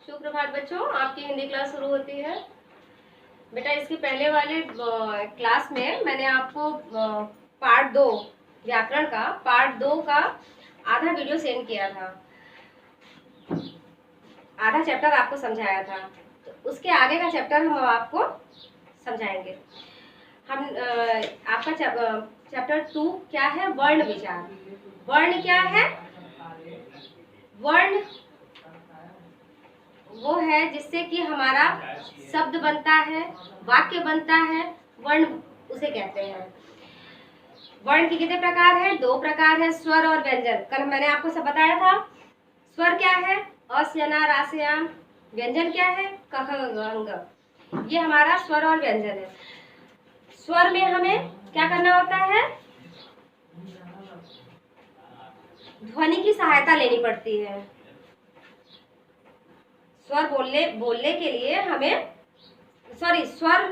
सुप्रभात बच्चों, आपकी हिंदी क्लास शुरू होती है। बेटा, इसके पहले वाले क्लास में मैंने आपको पार्ट 2 व्याकरण का पार्ट 2 का आधा वीडियो सेंड किया था, आधा चैप्टर आपको समझाया था। तो उसके आगे का चैप्टर हम आपको समझाएंगे। हम आपका चैप्टर 2 क्या है? वर्ण विचार। वर्ण क्या है? वर्ण वो है जिससे कि हमारा शब्द बनता है, वाक्य बनता है, वर्ण उसे कहते हैं। वर्ण के कितने प्रकार हैं? 2 प्रकार है, स्वर और व्यंजन। कल मैंने आपको सब बताया था। स्वर क्या है? अ से अना, रा से आम। व्यंजन क्या है? क ख ग घ। ये हमारा स्वर और व्यंजन है। स्वर में हमें क्या करना होता है? ध्वनि की सहायता लेनी पड़ती है। स्वर बोलने के लिए हमें स्वर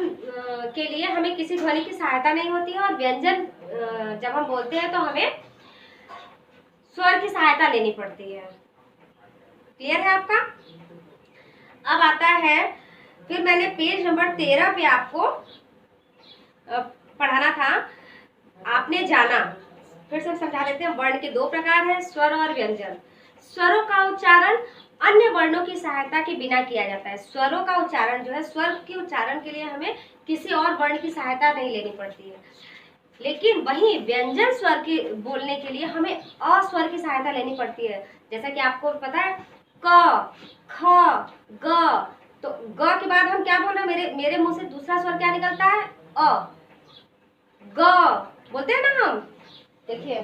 के लिए हमें किसी ध्वनि की सहायता नहीं होती है, और व्यंजन जब हम बोलते हैं तो हमें स्वर की सहायता लेनी पड़ती है। क्लियर है आपका? अब आता है, फिर मैंने पेज नंबर 13 पे आपको पढ़ाना था, आपने जाना। फिर से समझा देते हैं। वर्ण के 2 प्रकार हैं, स्वर और व्यंजन। स्वरों का उच्चारण अन्य वर्णों की सहायता के बिना किया जाता है। स्वरों का उच्चारण जो है, स्वर के उच्चारण के लिए हमें किसी और वर्ण की सहायता नहीं लेनी पड़ती है। लेकिन वही व्यंजन स्वर के बोलने के लिए हमें अ स्वर की सहायता लेनी पड़ती है। जैसा कि आपको पता है, क, ख, ग। तो ग के बाद हम क्या बोल रहे हैं? मेरे मुंह से दूसरा स्वर क्या निकलता है? अ। ग बोलते हैं ना हम। देखिए,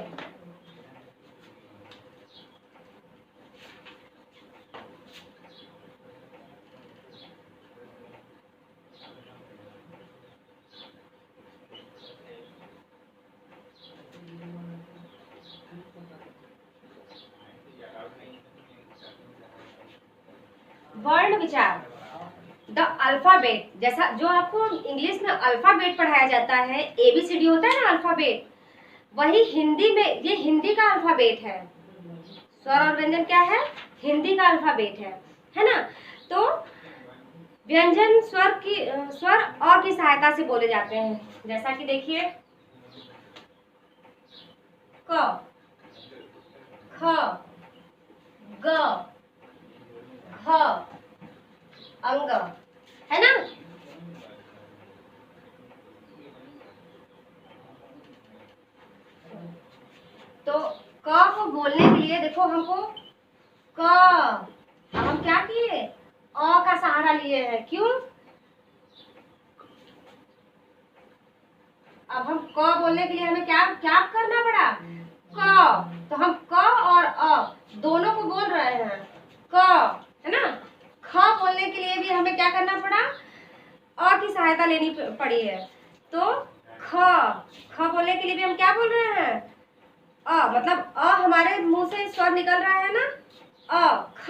वर्ण विचार, द अल्फाबेट। जैसा जो आपको इंग्लिश में अल्फाबेट पढ़ाया जाता है, ABCD होता है ना अल्फाबेट, वही हिंदी में ये हिंदी का अल्फाबेट है। स्वर और व्यंजन क्या है? हिंदी का अल्फाबेट है ना। तो व्यंजन स्वर अ की सहायता से बोले जाते हैं। जैसा कि देखिए, क, ख, ग, घ, अंग, है ना। तो क को बोलने के लिए देखो, हमको क, अब हम क्या किए? अ का सहारा लिए हैं। क्यों? अब हम क बोलने के लिए हमें क्या क्या करना पड़ा? क। तो हम क और अ दोनों को बोल रहे हैं, क, है ना। ख बोलने के लिए भी हमें क्या करना पड़ा? अ की सहायता लेनी पड़ी है। तो ख बोलने के लिए भी हम क्या बोल रहे हैं? अ। मतलब अ हमारे मुंह से स्वर निकल रहा है ना। अ, ख,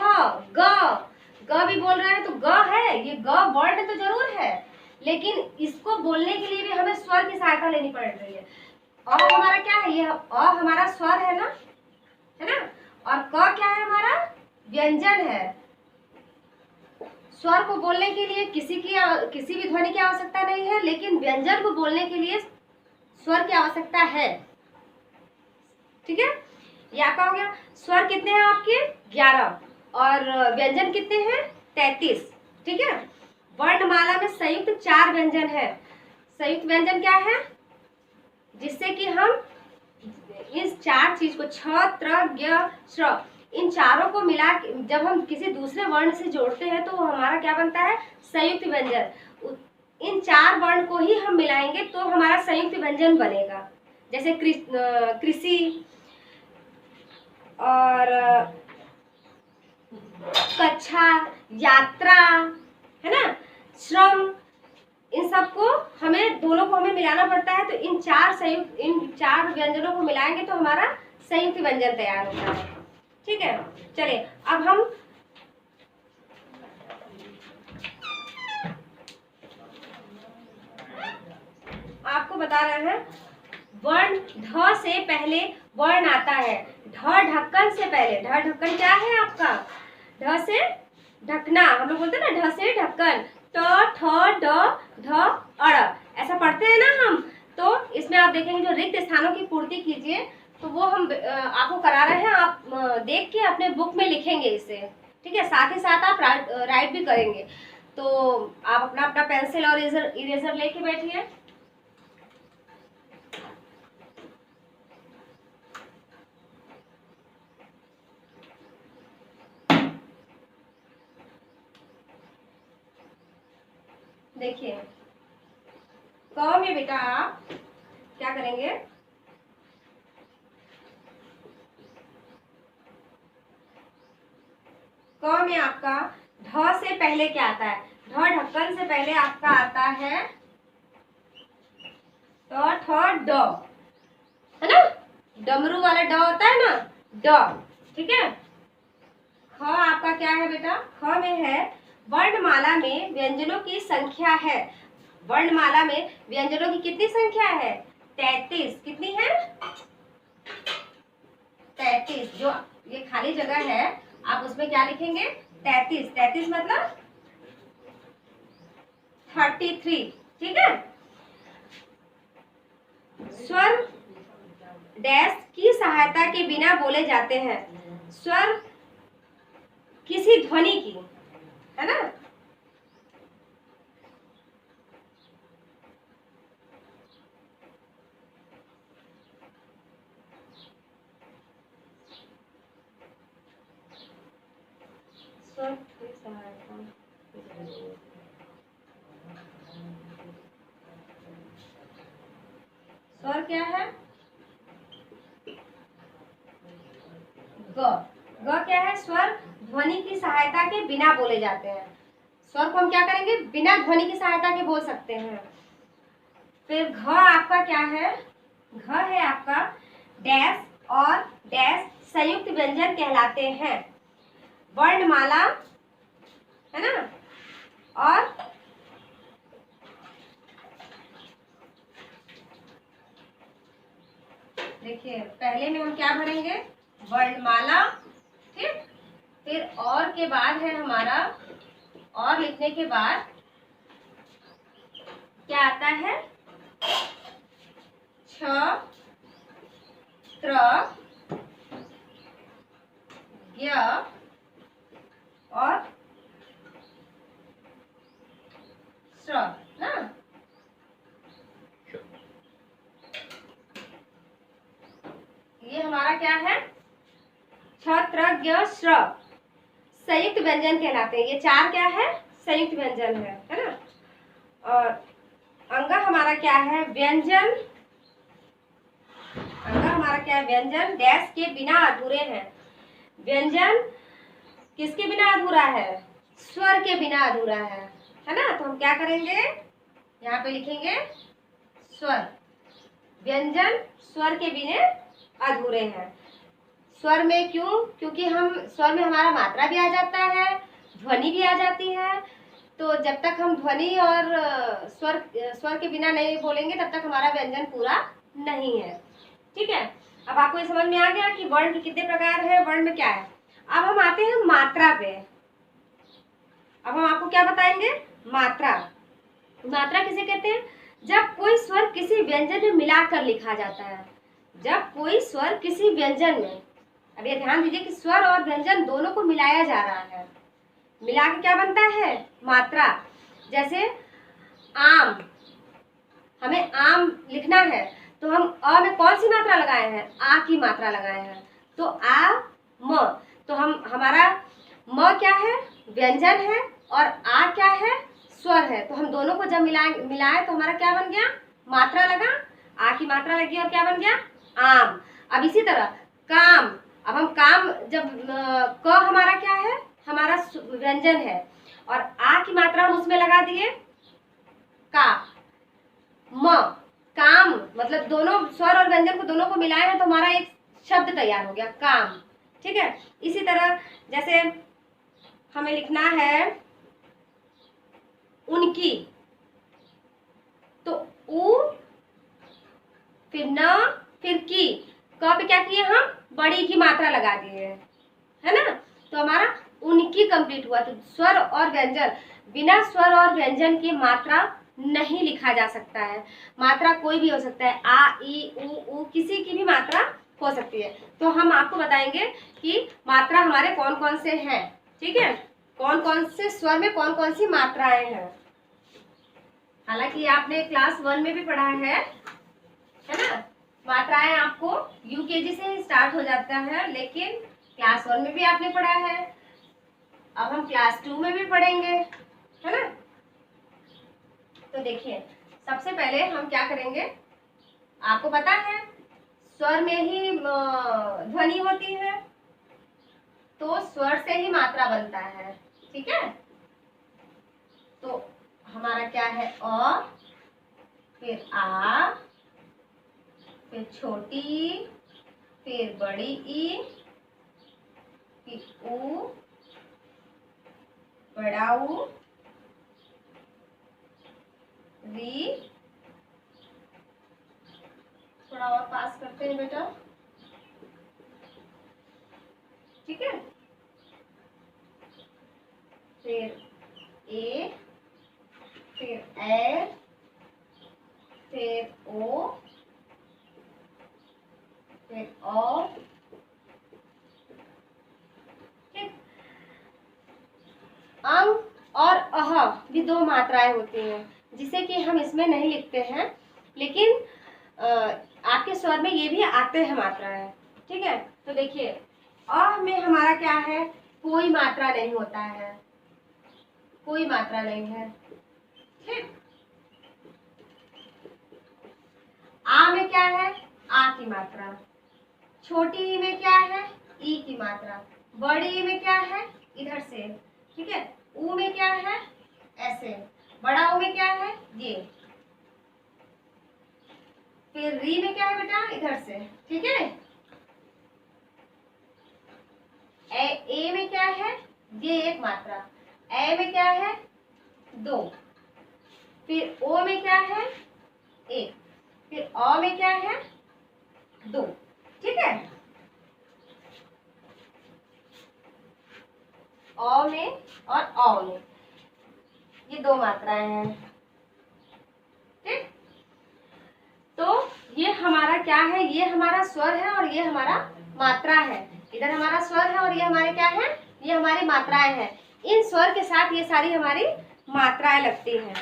ग भी बोल रहे हैं, तो ग है, ये ग वर्ड तो जरूर है, लेकिन इसको बोलने के लिए भी हमें स्वर की सहायता लेनी पड़ रही है। अ हमारा क्या है? ये अ हमारा स्वर है ना, है ना। और क क्या है? हमारा व्यंजन है। स्वर को बोलने के लिए किसी भी ध्वनि की आवश्यकता नहीं है, लेकिन व्यंजन को बोलने के लिए स्वर की आवश्यकता है। ठीक है, ये आपका हो गया। स्वर कितने हैं आपके? 11, और व्यंजन कितने हैं? 33। ठीक है। वर्णमाला में संयुक्त 4 व्यंजन है। संयुक्त व्यंजन क्या है? जिससे कि हम इस 4 चीज को छ, त्र, ज्ञ, श्र, इन चारों को मिला जब हम किसी दूसरे वर्ण से जोड़ते हैं तो हमारा क्या बनता है? संयुक्त व्यंजन। इन 4 वर्ण को ही हम मिलाएंगे तो हमारा संयुक्त व्यंजन बनेगा। जैसे कृषि और कक्षा, यात्रा, है ना, श्रम, इन सबको दोनों को हमें मिलाना पड़ता है। तो इन 4 व्यंजनों को मिलाएंगे तो हमारा संयुक्त व्यंजन तैयार होता है। ठीक है, चलिए अब हम आपको बता रहे हैं। वर्ण ध से पहले वर्ण आता है। ढ ढक्कन से पहले। ढ ढक्कन क्या है आपका? ढ से ढकना, हम लोग बोलते हैं ना ढ से ढक्कन, ट ठ ड ढ अड़, ऐसा पढ़ते हैं ना हम। तो इसमें आप देखेंगे जो रिक्त स्थानों की पूर्ति कीजिए, तो वो हम आपको करा रहे हैं, आप देख के अपने बुक में लिखेंगे इसे, ठीक है। साथ ही साथ आप राइट भी करेंगे। तो आप अपना अपना पेंसिल और इरेजर लेके बैठिए। देखिए क में बेटा आप क्या करेंगे, क में आपका ढ से पहले क्या आता है, ढ ढक्कन से पहले आपका आता है ट ठ ड, है ना, डमरू वाला ड होता है ना, ड, ठीक है। ख आपका क्या है बेटा, ख में है वर्णमाला में व्यंजनों की संख्या है। वर्णमाला में व्यंजनों की कितनी संख्या है, 33। कितनी है, 33। जो ये खाली जगह है आप उसमें क्या लिखेंगे, 33। 33 मतलब 33, ठीक है। स्वर डैश की सहायता के बिना बोले जाते हैं। स्वर किसी ध्वनि की, है ना, स्वर की सहायता, स्वर क्या है, ग। ग क्या है, स्वर ध्वनि की सहायता के बिना बोले जाते हैं। स्वर को हम क्या करेंगे, बिना ध्वनि की सहायता के बोल सकते हैं। फिर घ आपका क्या है, घ है आपका डैश और डैश संयुक्त व्यंजन कहलाते हैं। वर्णमाला, है ना, और देखिए पहले में हम क्या भरेंगे, वर्णमाला, ठीक। फिर और के बाद है हमारा, और लिखने के बाद क्या आता है, छ त्र य और स्र ना। ये हमारा क्या है, छ त्र य स्र संयुक्त व्यंजन कहलाते हैं। ये चार क्या है, संयुक्त व्यंजन है ना। और अंगा हमारा क्या है, व्यंजन। अंगा हमारा क्या है, व्यंजन डैश के बिना अधूरे हैं। व्यंजन किसके बिना अधूरा है, स्वर के बिना अधूरा है ना। तो हम क्या करेंगे, यहाँ पे लिखेंगे स्वर। व्यंजन स्वर के बिना अधूरे हैं। स्वर में क्यों, क्योंकि हम स्वर में हमारा मात्रा भी आ जाता है, ध्वनि भी आ जाती है। तो जब तक हम ध्वनि और स्वर के बिना नहीं बोलेंगे तब तक हमारा व्यंजन पूरा नहीं है, ठीक है। अब आपको ये समझ में आ गया कि वर्ण के कितने प्रकार है, वर्ण में क्या है। अब हम आते हैं मात्रा पे। अब हम आपको क्या बताएंगे, मात्रा। मात्रा किसे कहते हैं, जब कोई स्वर किसी व्यंजन में मिलाकर लिखा जाता है। जब कोई स्वर किसी व्यंजन में, अब ये ध्यान दीजिए कि स्वर और व्यंजन दोनों को मिलाया जा रहा है। मिला के क्या बनता है, मात्रा। जैसे आम, हमें आम लिखना है तो हम अ में कौन सी मात्रा लगाए हैं, आ की मात्रा लगाए हैं, तो आ म। तो हम हमारा म क्या है, व्यंजन है, और आ क्या है, स्वर है। तो हम दोनों को जब मिलाए तो हमारा क्या बन गया, मात्रा लगा, आ की मात्रा लगी और क्या बन गया, आम। अब इसी तरह काम। अब हम काम, जब क हमारा क्या है, हमारा व्यंजन है, और आ की मात्रा हम उसमें लगा दिए, का। म काम, मतलब दोनों स्वर और व्यंजन को दोनों को मिलाए हैं तो हमारा एक शब्द तैयार हो गया, काम, ठीक है। इसी तरह जैसे हमें लिखना है उनकी, तो उ, फिर न, फिर की। क पे क्या किए हम, बड़ी की मात्रा लगा दिए, है ना। तो हमारा उनकी ही कंप्लीट हुआ। तो स्वर और व्यंजन, बिना स्वर और व्यंजन की मात्रा नहीं लिखा जा सकता है। मात्रा कोई भी हो सकता है, आ, ई, उ, किसी की भी मात्रा हो सकती है। तो हम आपको बताएंगे कि मात्रा हमारे कौन कौन से हैं, ठीक है, कौन कौन से स्वर में कौन कौन सी मात्राएं हैं। हालांकि आपने क्लास 1 में भी पढ़ा है ना, मात्राएं आपको यूकेजी से ही स्टार्ट हो जाता है, लेकिन क्लास 1 में भी आपने पढ़ा है, अब हम क्लास 2 में भी पढ़ेंगे, है ना। तो देखिए, सबसे पहले हम क्या करेंगे, आपको पता है स्वर में ही ध्वनि होती है, तो स्वर से ही मात्रा बनता है, ठीक है। तो हमारा क्या है, अ, फिर आ, फिर छोटी, फिर बड़ी ई, फिर ऊ, बड़ा ऊ, री, थोड़ा और पास करते हैं बेटा, ठीक है, फिर ए, फिर ए, फिर ओ, फिर ओ, ठीक। अंग और अह भी दो मात्राएं होती हैं, जिसे कि हम इसमें नहीं लिखते हैं, लेकिन आपके स्वर में ये भी आते हैं मात्राएं, ठीक है। तो देखिए, अ में हमारा क्या है, कोई मात्रा नहीं होता है, कोई मात्रा नहीं है, ठीक। आ में क्या है, आ की मात्रा, छोटी ई में क्या है, ई की मात्रा, बड़ी ई में क्या है, इधर से, ठीक है। ऊ में क्या है, ऐसे, बड़ा ऊ में क्या है, ये, फिर री में क्या है बेटा, इधर से, ठीक है। ए में क्या है, ये एक मात्रा, ए में क्या है, दो, फिर ओ में क्या है, एक, फिर अ में क्या है, दो, ठीक है। अ में और अ में ये दो मात्राएं हैं, ठीक। तो ये हमारा क्या है, ये हमारा स्वर है और ये हमारा मात्रा है। इधर हमारा स्वर है और ये हमारे क्या है, ये हमारी मात्राएं हैं। इन स्वर के साथ ये सारी हमारी मात्राएं लगती हैं,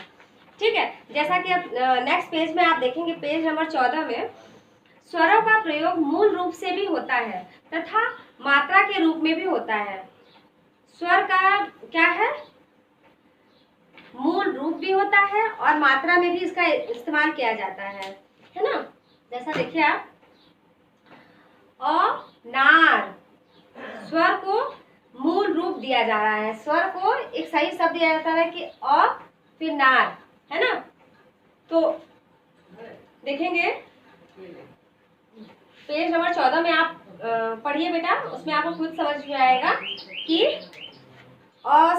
ठीक है। जैसा कि अब नेक्स्ट पेज में आप देखेंगे, पेज नंबर 14 में स्वरों का प्रयोग मूल रूप से भी होता है तथा मात्रा के रूप में भी होता है। स्वर का क्या है, मूल रूप भी होता है और मात्रा में भी इसका इस्तेमाल किया जाता है ना। जैसा देखिए आप, नार, स्वर को मूल रूप दिया जा रहा है, स्वर को एक सही शब्द दिया जाता है कि अ फिर नार, है ना। तो देखेंगे पेज नंबर 14 में आप पढ़िए बेटा, उसमें आपको खुद समझ में आएगा कि अ,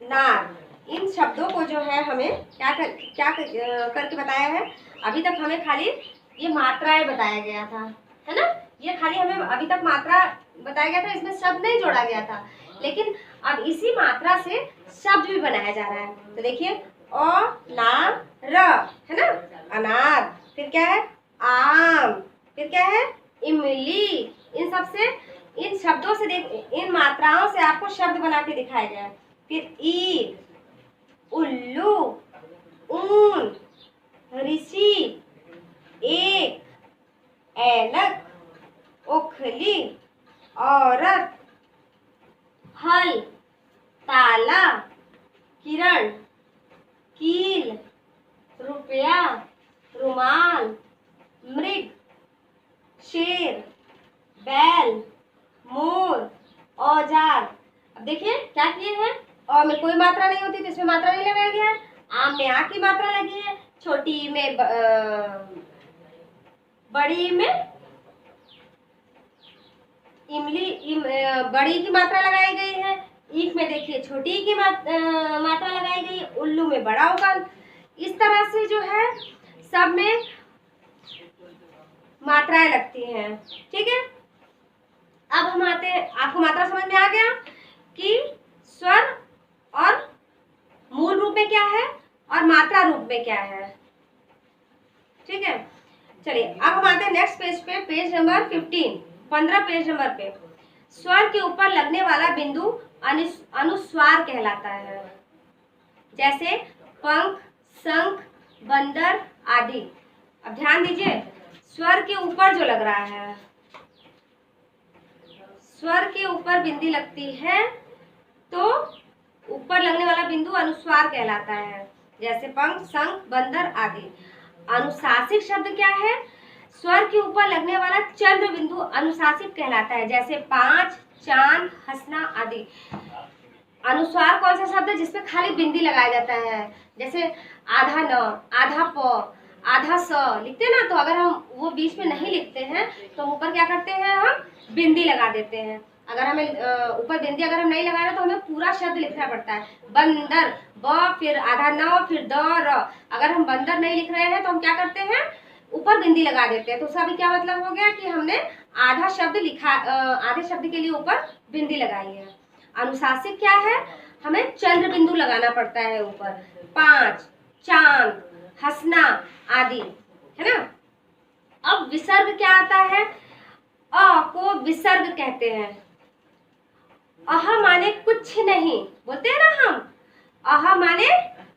नार, इन शब्दों को जो है हमें क्या करके बताया है। अभी तक हमें खाली ये मात्राएं बताया गया था, है ना, ये खाली हमें अभी तक मात्रा बताया गया था, इसमें शब्द नहीं जोड़ा गया था, लेकिन अब इसी मात्रा से शब्द भी बनाया जा रहा है। तो देखिए, अनार, है ना, अनार, फिर क्या है, आम, फिर क्या है, इमली। इन सब से, इन शब्दों से इन मात्राओं से आपको शब्द बना के दिखाया गया है। फिर ईद, उल्लू, ऊन, ऋषि, एक, ऐलक, ओखली, औरत, हल, ताला, किरण, कील, रुपया, रुमाल, मृग, शेर, बैल, मोर, औजार। अब देखिए क्या किए हैं, अ में कोई मात्रा नहीं होती तो इसमें मात्रा नहीं लगाया गया है, आम में आ की मात्रा लगी है, छोटी में बड़ी में बड़ी की मात्रा लगाई गई है, ईख में देखिए छोटी की मात्रा लगाई गई, उल्लू में बड़ा होगा। इस तरह से जो है सब में मात्राएं लगती हैं, ठीक है। अब हम आते हैं, आपको मात्रा समझ में आ गया कि स्वर और मूल रूप में क्या है और मात्रा रूप में क्या है। ठीक है, चलिए अब हम आते हैं नेक्स्ट पेज पे, पेज नंबर 15 पेज नंबर पे। स्वर के ऊपर लगने वाला बिंदु अनुस्वार कहलाता है, जैसे पंख, शंख, बंदर आदि। अब ध्यान दीजिए, स्वर के ऊपर जो लग रहा है, स्वर के ऊपर बिंदी लगती है तो ऊपर लगने वाला बिंदु अनुस्वार कहलाता है, जैसे पंख, शंख, बंदर आदि। अनुशासित शब्द क्या है? स्वर के ऊपर लगने वाला चंद्र बिंदु अनुशासित कहलाता है, जैसे पांच, चांद, हंसना आदि। अनुस्वार कौन सा शब्द है जिसपे खाली बिंदी लगाया जाता है, जैसे आधा न, आधा प, आधा स लिखते हैं ना, तो अगर हम वो बीच में नहीं लिखते हैं तो ऊपर क्या करते हैं, हम बिंदी लगा देते हैं। अगर हमें ऊपर बिंदी अगर हम नहीं लगा रहे तो हमें पूरा शब्द लिखना पड़ता है। बंदर, ब फिर आधा न फिर द र। अगर हम बंदर नहीं लिख रहे हैं तो हम क्या करते हैं, ऊपर बिंदी लगा देते हैं। तो उसका भी क्या मतलब हो गया कि हमने आधा शब्द लिखा, आधे शब्द के लिए ऊपर बिंदी लगाई है। अनुशासित क्या है? हमें चंद्र बिंदु लगाना पड़ता है ऊपर, पांच, चांद, हंसना आदि, है ना। अब विसर्ग क्या आता है? अ को विसर्ग कहते हैं। अह माने कुछ नहीं, बोलते हैं ना हम, अह माने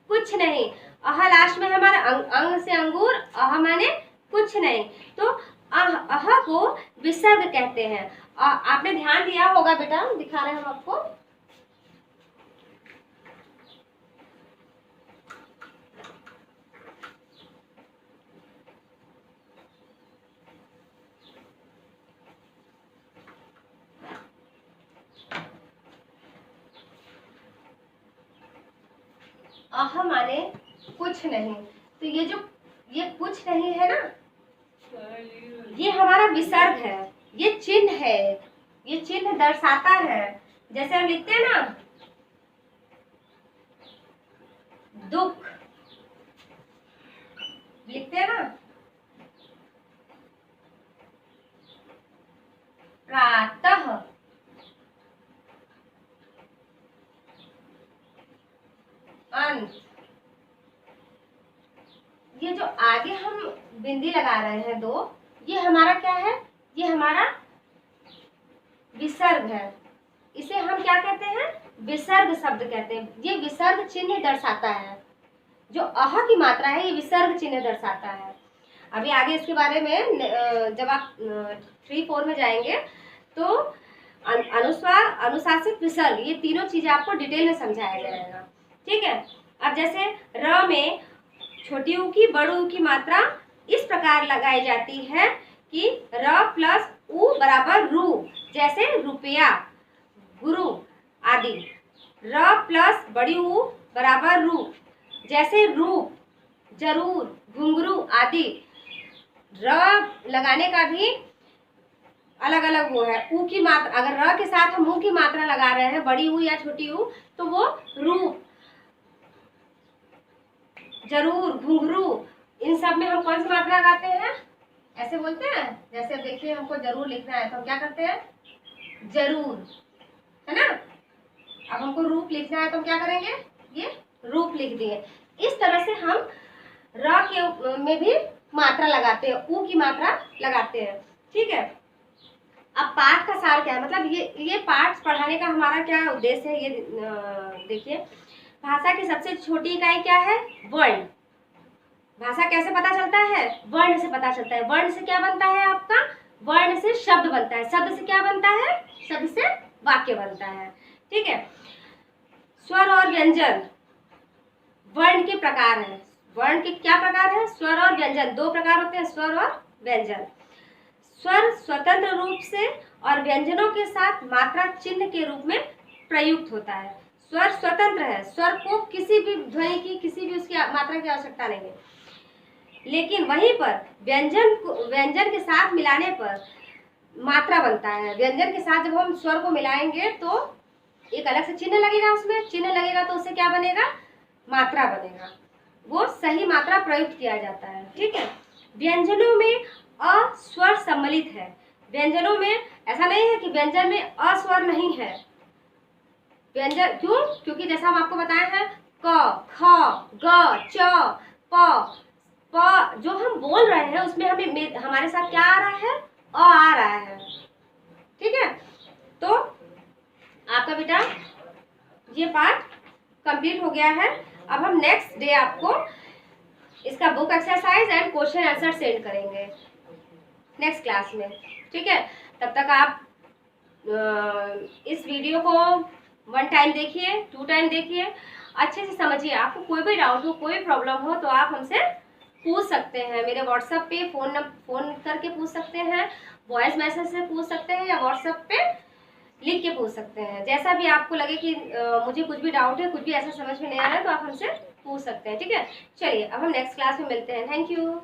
कुछ नहीं। अह लास्ट में हमारा अंग से अंगूर, अह माने कुछ नहीं, तो अह को विसर्ग कहते हैं। आपने ध्यान दिया होगा बेटा, दिखा रहे हैं हम आपको। अह माने कुछ नहीं, तो ये कुछ नहीं है ना, ये हमारा विसर्ग है, ये चिन्ह है, ये चिन्ह दर्शाता है। जैसे हम लिखते हैं ना दुख, लिखते हैं ना प्रातः, अंत। ये जो आगे हम बिंदी लगा रहे हैं दो, ये हमारा क्या है? ये हमारा विसर्ग है। इसे हम क्या कहते हैं? विसर्ग शब्द कहते हैं। ये विसर्ग चिन्ह दर्शाता है। जो अह की मात्रा है ये विसर्ग चिन्ह दर्शाता है। अभी आगे इसके बारे में जब आप 3-4 में जाएंगे तो अनुस्वार, अनुशासित, विसर्ग, ये तीनों चीजें आपको डिटेल में समझाया जाएगा। ठीक है। अब जैसे र में छोटी ऊ की बड़ी ऊ की मात्रा इस प्रकार लगाई जाती है कि र प्लस ऊ बराबर रू, जैसे रुपया, गुरु आदि। र प्लस बड़ी ऊ बराबर रू, जैसे रूप, जरूर, घुंघरू आदि। र लगाने का भी अलग अलग वो है। ऊ की मात्रा, अगर र के साथ हम ऊ की मात्रा लगा रहे हैं, बड़ी ऊ या छोटी ऊ, तो वो रूप, जरूर, घुंघरू, इन सब में हम कौन सी मात्रा लगाते हैं? ऐसे बोलते हैं। जैसे देखिए हमको जरूर लिखना है तो हम क्या करते हैं? जरूर, है ना। अब हमको रूप लिखना है तो हम क्या करेंगे? ये रूप लिख दिए। इस तरह से हम र के में भी मात्रा लगाते हैं, ऊ की मात्रा लगाते हैं। ठीक है। अब पाठ का सार क्या है, मतलब ये पाठ पढ़ाने का हमारा क्या उद्देश्य है, ये देखिए। भाषा की सबसे छोटी इकाई क्या है? वर्ण। भाषा कैसे पता चलता है? वर्ण से पता चलता है। वर्ण से क्या बनता है आपका? वर्ण से शब्द बनता है। शब्द से क्या बनता है? शब्द से वाक्य बनता है। ठीक है। स्वर और व्यंजन वर्ण के प्रकार हैं। वर्ण के क्या प्रकार है? स्वर और व्यंजन, दो प्रकार होते हैं, स्वर और व्यंजन। स्वर स्वतंत्र रूप से और व्यंजनों के साथ मात्रा चिन्ह के रूप में प्रयुक्त होता है। स्वर स्वतंत्र है, स्वर को किसी भी ध्वनि की, किसी भी उसकी मात्रा की आवश्यकता नहीं है। लेकिन वहीं पर व्यंजन के साथ मिलाने पर मात्रा बनता है। व्यंजन के साथ जब हम स्वर को मिलाएंगे तो एक अलग से चिन्ह लगेगा, उसमें चिन्ह लगेगा तो उससे क्या बनेगा? मात्रा बनेगा। वो सही मात्रा प्रयुक्त किया जाता है। ठीक है। व्यंजनों में अस्वर सम्मिलित है। व्यंजनों में ऐसा नहीं है कि व्यंजन में अस्वर नहीं है, व्यंजन क्यों? क्योंकि जैसा हम आपको बताए हैं क, ख, ग, च, प, जो हम बोल रहे हैं उसमें हमें हमारे साथ क्या आ रहा है? अ आ रहा है। ठीक है, तो आपका बेटा ये पार्ट कंप्लीट हो गया है। अब हम नेक्स्ट डे आपको इसका book exercise and question answer send करेंगे नेक्स्ट क्लास में। ठीक है, तब तक आप इस वीडियो को 1 टाइम देखिए, 2 टाइम देखिए, अच्छे से समझिए। आपको कोई भी डाउट हो, कोई प्रॉब्लम हो तो आप हमसे पूछ सकते हैं। मेरे व्हाट्सएप पे फ़ोन करके पूछ सकते हैं, वॉइस मैसेज से पूछ सकते हैं, या व्हाट्सएप पे लिख के पूछ सकते हैं। जैसा भी आपको लगे कि मुझे कुछ भी डाउट है, कुछ भी ऐसा समझ में नहीं आ रहा है, तो आप हमसे पूछ सकते हैं। ठीक है, चलिए अब हम नेक्स्ट क्लास में मिलते हैं। Thank you.